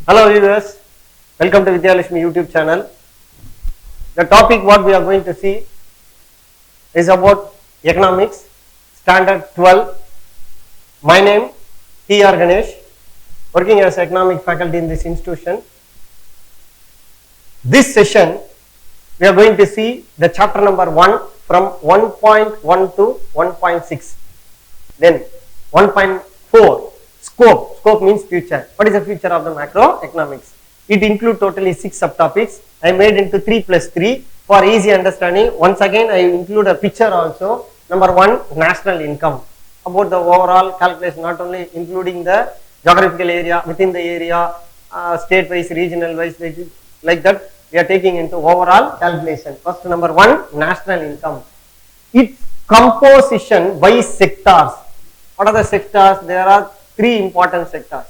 Hello viewers, welcome to Vidhyalakshmi YouTube channel. The topic what we are going to see is about economics, standard 12. My name T.R. Ganesh, working as economic faculty in this institution. This session we are going to see the chapter number 1 from 1.1 to 1.6. Then 1.4 scope. Scope means future. What is the future of the macroeconomics? It includes totally 6 subtopics. I made into 3 plus 3 for easy understanding. Once again, I include a picture also. Number 1, national income. About the overall calculation, not only including the geographical area, within the area, state wise, regional wise, like that, we are taking into overall calculation. First, number 1, national income. Its composition by sectors. What are the sectors? There are 3 important sectors: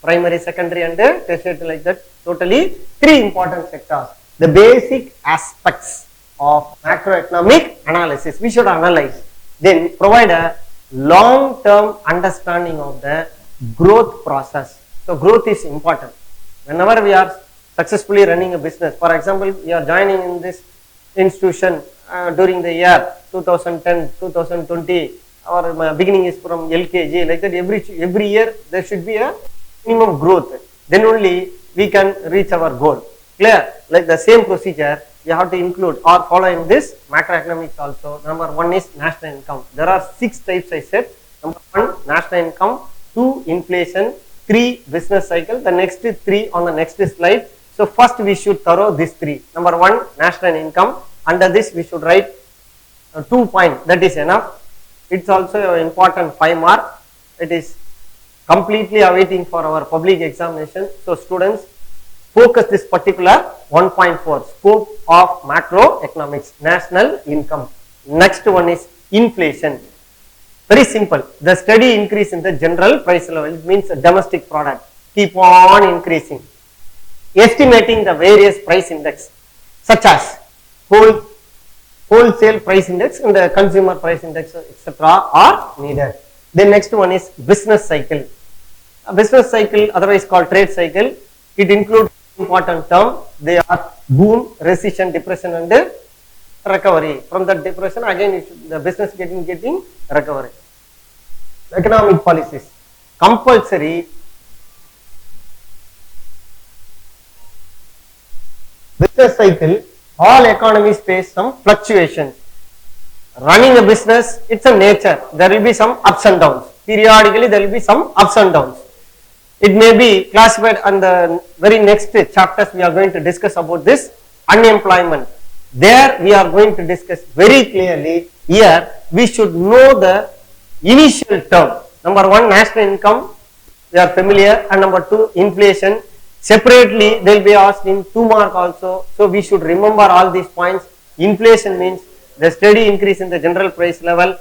primary, secondary and tertiary, like that. Totally 3 important sectors. The basic aspects of macroeconomic analysis we should analyze, then provide a long term understanding of the growth process. So growth is important. Whenever we are successfully running a business, for example, we are joining in this institution during the year 2010, 2020, our beginning is from LKG, like that. Every year there should be a minimum growth, then only we can reach our goal. Clear? Like the same procedure we have to include or follow in this macroeconomics also. Number 1 is national income. There are 6 types I said. Number 1, national income. 2, inflation. 3, business cycle. The next 3 on the next slide. So first we should thorough these 3. Number 1, national income. Under this we should write 2 points. That is enough. It's also an important 5 mark. It is completely awaiting for our public examination. So students, focus this particular 1.4 scope of macroeconomics, national income. Next one is inflation. Very simple. The steady increase in the general price level. It means the domestic product keep on increasing. Estimating the various price index such as wholesale price index and the consumer price index, etc. are needed. Then next one is business cycle. A business cycle, otherwise called trade cycle, it includes important term. They are boom, recession, depression and recovery. From that depression again the business getting recovery. Economic policies. Compulsory business cycle, all economies face some fluctuations. Running a business, it's a nature. There will be some ups and downs. Periodically there will be some ups and downs. It may be classified on the very next chapters. We are going to discuss about this unemployment. There we are going to discuss very clearly. Here we should know the initial term. Number 1, national income, we are familiar, and number 2, inflation. Separately they will be asked in 2 mark also. So we should remember all these points. Inflation means the steady increase in the general price level.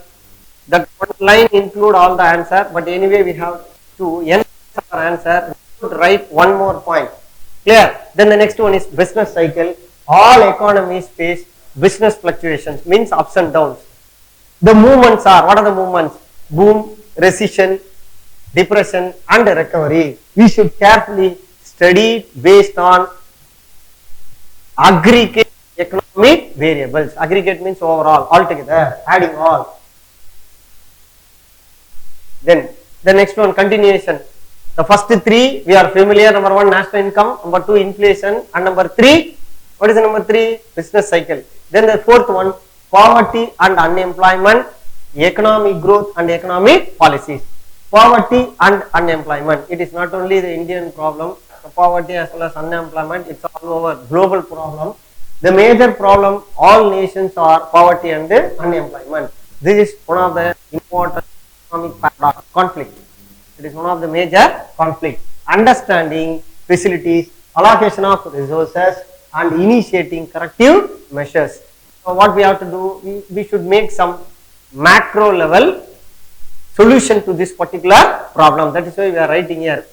That one line include all the answer, but anyway we have to answer our answer. We should write one more point. Clear? Then the next one is business cycle. All economies face business fluctuations, means ups and downs. The movements are, what are the movements? Boom, recession, depression and recovery. We should carefully study based on aggregate economic variables. Aggregate means overall, altogether, adding all. Then the next one, continuation. The first 3 we are familiar. Number 1, national income. Number 2, inflation. And number 3, what is the number 3? Business cycle. Then the 4th one, poverty and unemployment, economic growth and economic policies. Poverty and unemployment. It is not only the Indian problem. Poverty as well as unemployment, it's all over global problem. The major problem, all nations are poverty and unemployment. This is one of the important economic conflict. It is one of the major conflicts. Understanding facilities, allocation of resources and initiating corrective measures. So what we have to do, we should make some macro level solution to this particular problem. That is why we are writing here.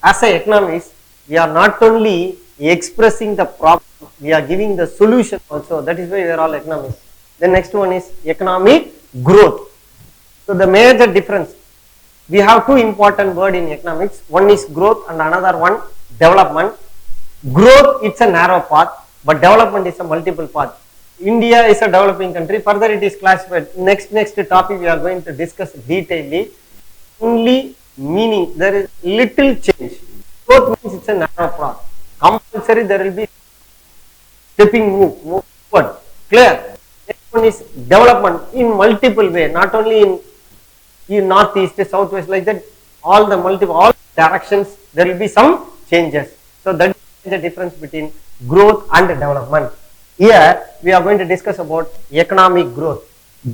As an economist, we are not only expressing the problem, we are giving the solution also. That is why we are all economists. The next one is economic growth. So the major difference, we have two important words in economics. One is growth and another one development. Growth, it's a narrow path, but development is a multiple path. India is a developing country. Further, it is classified. Next topic we are going to discuss detailedly. Only meaning, there is little change. Growth means it's a narrow path. Compulsory, there will be stepping move forward. Clear. Next one is development in multiple way, not only in northeast, southwest, like that. All directions, there will be some changes. So that is the difference between growth and development. Here we are going to discuss about economic growth.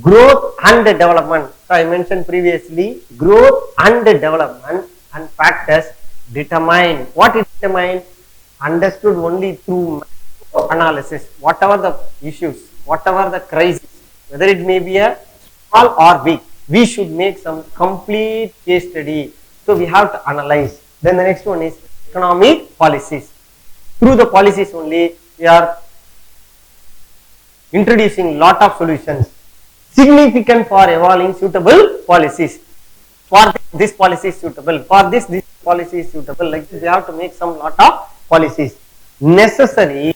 Growth and development. So I mentioned previously, growth and development and factors determine. What it determine? Understood only through analysis. Whatever the issues, whatever the crisis, whether it may be a small or big, we should make some complete case study. So we have to analyze. Then the next one is economic policies. Through the policies only, we are introducing lot of solutions significant for evolving suitable policies. For this policy is suitable, for this policy is suitable. Like this, we have to make some lot of policies necessary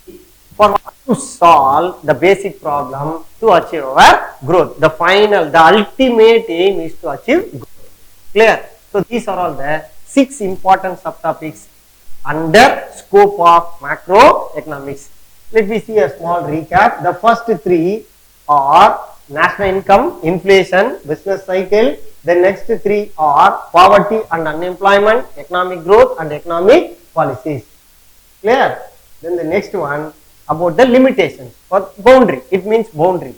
for to solve the basic problem to achieve our growth. The ultimate aim is to achieve growth. Clear? So these are all the 6 important subtopics under scope of macroeconomics. Let me see a small recap. The first 3 are national income, inflation, business cycle. The next 3 are poverty and unemployment, economic growth and economic policies. Clear? Then the next one about the limitations for boundary. It means boundary.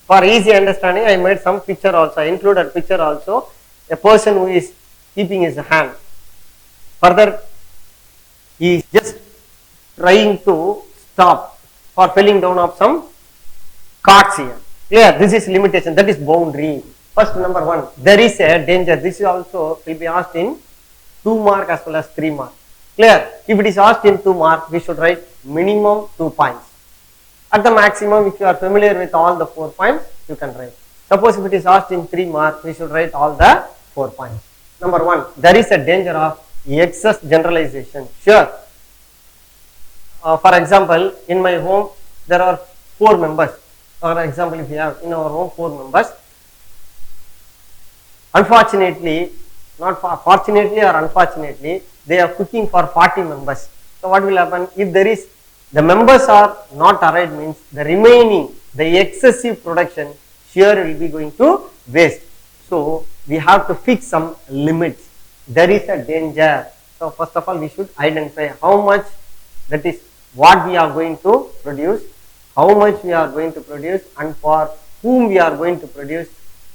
For easy understanding, I made some picture also. I included picture also. A person who is keeping his hand. Further, he is just trying to stop for falling down of some cards here. Clear? This is limitation. That is boundary. First, number 1. There is a danger. This is also will be asked in 2 mark as well as 3 mark. Clear? If it is asked in 2 mark, we should write minimum 2 points. At the maximum, if you are familiar with all the 4 points, you can write. Suppose if it is asked in 3 mark, we should write all the 4 points. Number 1, there is a danger of excess generalization. Sure. For example, in my home, there are 4 members. For example, if you have in our home 4 members, unfortunately, not fortunately or unfortunately, they are cooking for 40 members. So what will happen? If there is, the members are not arrived, means the remaining, the excessive production here will be going to waste. So we have to fix some limits. There is a danger. So first of all, we should identify how much, that is what we are going to produce, how much we are going to produce, and for whom we are going to produce,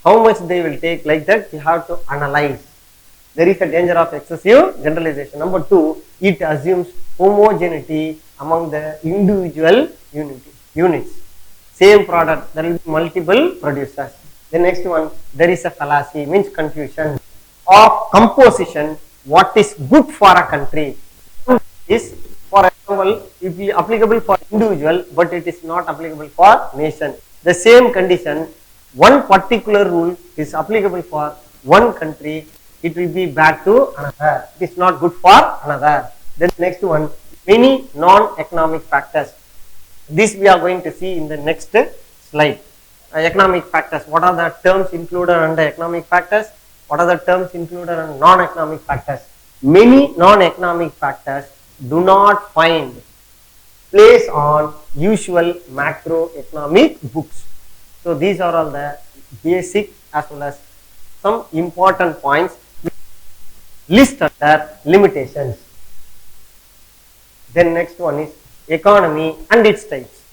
how much they will take. Like that, we have to analyze. There is a danger of excessive generalization. Number 2, it assumes homogeneity among the individual units. Same product, there will be multiple producers. The next one, there is a fallacy, means confusion of composition. What is good for a country is, for example, it will be applicable for individual, but it is not applicable for nation. The same condition, one particular rule is applicable for one country, it will be bad to another. It is not good for another. Then next one, many non-economic factors. This we are going to see in the next slide. Economic factors. What are the terms included under economic factors? What are the terms included under non-economic factors? Many non-economic factors do not find place on usual macroeconomic books. So these are all the basic as well as some important points list under limitations. Then next one is economy and its types.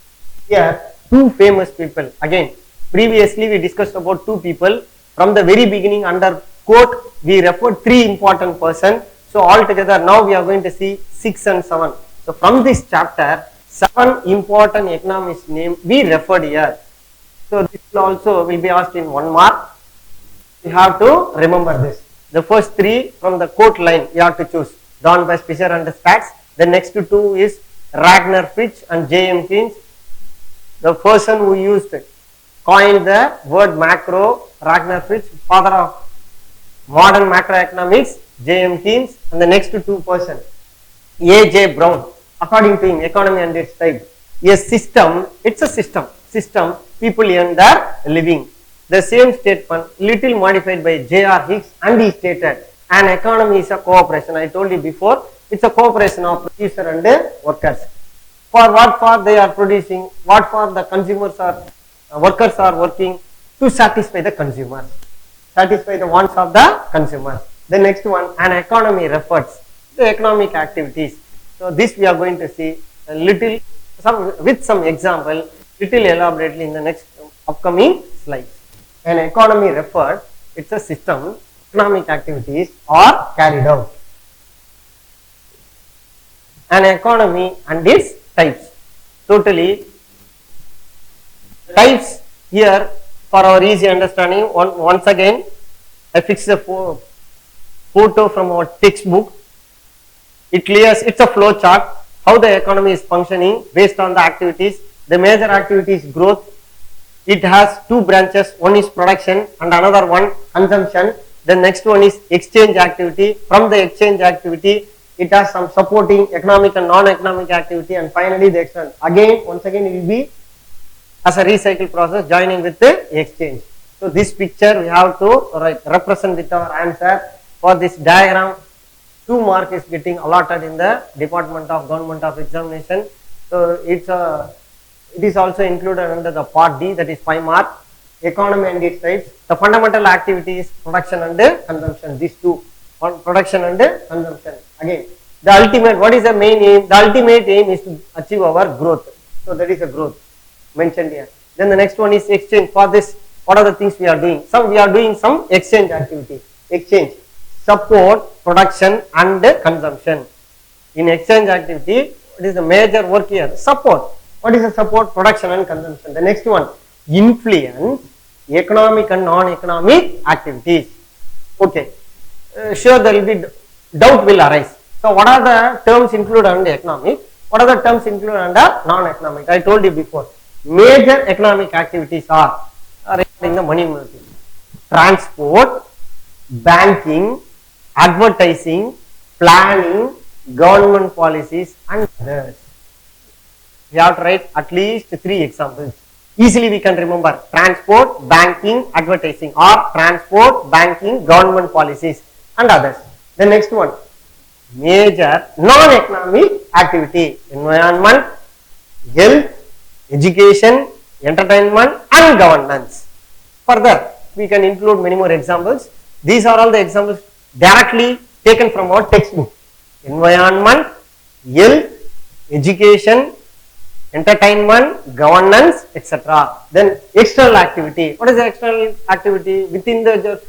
Here 2 famous people. Again, previously we discussed about 2 people. From the very beginning under quote we referred 3 important persons. So altogether now we are going to see 6 and 7. So from this chapter 7 important economists name we referred here. So this also will be asked in 1 mark. You have to remember this. The first 3 from the quote line you have to choose. Dornbach, Fisher and Stacks. The next 2 is Ragnar Fitch and J.M. Keynes. The person who coined the word macro, Ragnar Fitch, father of modern macroeconomics, J.M. Keynes, and the next 2 persons, A.J. Brown, according to him, economy and its type. A system, it's a system. System, people earn their living. The same statement, little modified by J.R. Hicks, and he stated, an economy is a cooperation. I told you before, it's a cooperation of producer and workers. For what for they are producing, what for the consumers are, workers are working to satisfy the consumers, satisfy the wants of the consumers. The next one, an economy refers the economic activities. So this we are going to see a little, with some example, little elaborately in the next upcoming slides. An economy refers, it's a system, economic activities are carried out. An economy and its types. Totally, types here for our easy understanding. Once again, I fixed the photo from our textbook. It clears, it's a flow chart, how the economy is functioning based on the activities. The major activities growth. It has two branches, one is production and another one consumption. The next one is exchange activity. From the exchange activity, it has some supporting economic and non-economic activity, and finally the external. Again, once again, it will be as a recycle process joining with the exchange. So this picture we have to represent with our answer. For this diagram, 2 mark is getting allotted in the Department of Government of Examination. So it is also included under the part D, that is 5 mark. Economy and its types. The fundamental activity is production and consumption. These two, production and consumption. Again, the ultimate, what is the main aim? The ultimate aim is to achieve our growth. So that is a growth mentioned here. Then the next one is exchange. For this, what are the things we are doing? We are doing some exchange activity. Exchange, support, production and consumption. In exchange activity, what is the major work here? Support. What is the support? Production and consumption. The next one, influence, economic and non-economic activities. Okay, sure there will be doubt will arise. So what are the terms included under economic? What are the terms included under non-economic? I told you before. Major economic activities are regarding the money movement, transport, banking, advertising, planning, government policies and others. We have to write at least 3 examples. Easily we can remember: transport, banking, advertising, or transport, banking, government policies and others. The next one, major non-economic activity: environment, health, education, entertainment and governance. Further, we can include many more examples. These are all the examples directly taken from our textbook. Environment, health, education, entertainment, governance, etc. Then external activity. What is the external activity? Within the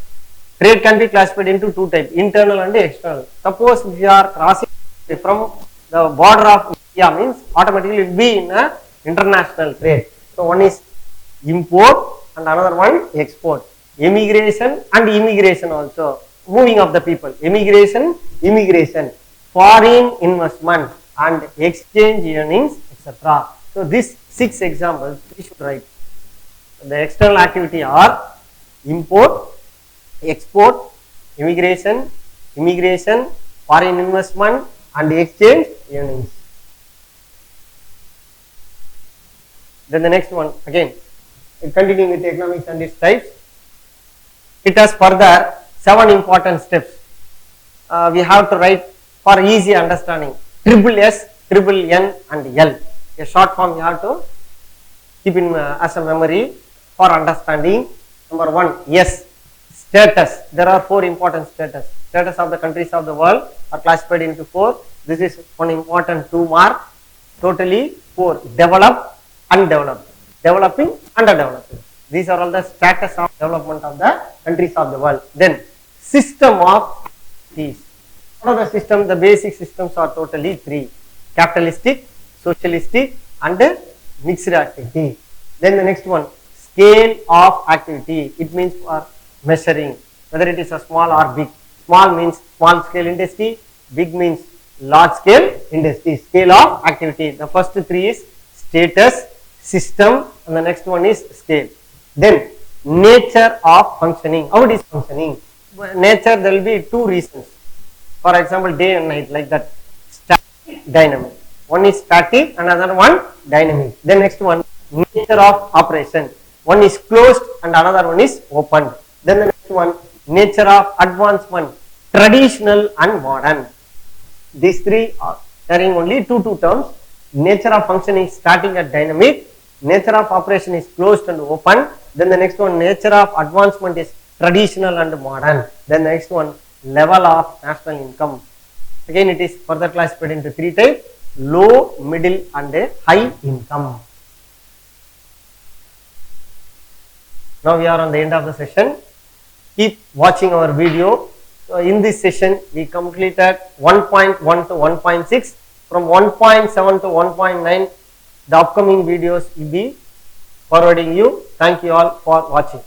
trade can be classified into 2 types, internal and external. Suppose we are crossing from the border of India, means automatically it will be in a international trade. So one is import and another one export. Immigration and immigration also. Moving of the people. Immigration, foreign investment and exchange earnings, etc. So these 6 examples we should write. The external activity are import, export, immigration, foreign investment and exchange earnings. Then the next one, again continuing with economics and its types, it has further 7 important steps. We have to write for easy understanding: triple S, triple N and L. A short form you have to keep in as a memory for understanding. Number 1, S, status. There are 4 important status. Status of the countries of the world are classified into 4. This is one important 2 mark. Totally 4. Developed, undeveloped, developing, underdeveloping. These are all the status of development of the countries of the world. Then system of peace. What are the systems? The basic systems are totally 3: capitalistic, socialistic and mixed activity. Then the next one, scale of activity. It means for measuring whether it is a small or big. Small means small scale industry, big means large scale industry. Scale of activity. The first 3 is status, system and the next one is scale. Then nature of functioning. How it is functioning? Nature, there will be 2 reasons. For example, day and night, like that. Static dynamic. One is static, another one dynamic. Then next one, nature of operation. One is closed and another one is open. Then the next one, nature of advancement, traditional and modern. These three are carrying only two terms. Nature of function is static and dynamic. Nature of operation is closed and open. Then the next one, nature of advancement is traditional and modern. Then the next one, level of national income. Again, it is further classified into three types: low, middle, and a high income. Now we are on the end of the session. Keep watching our video. So in this session, we completed 1.1 to 1.6. From 1.7 to 1.9, the upcoming videos will be forwarding you. Thank you all for watching.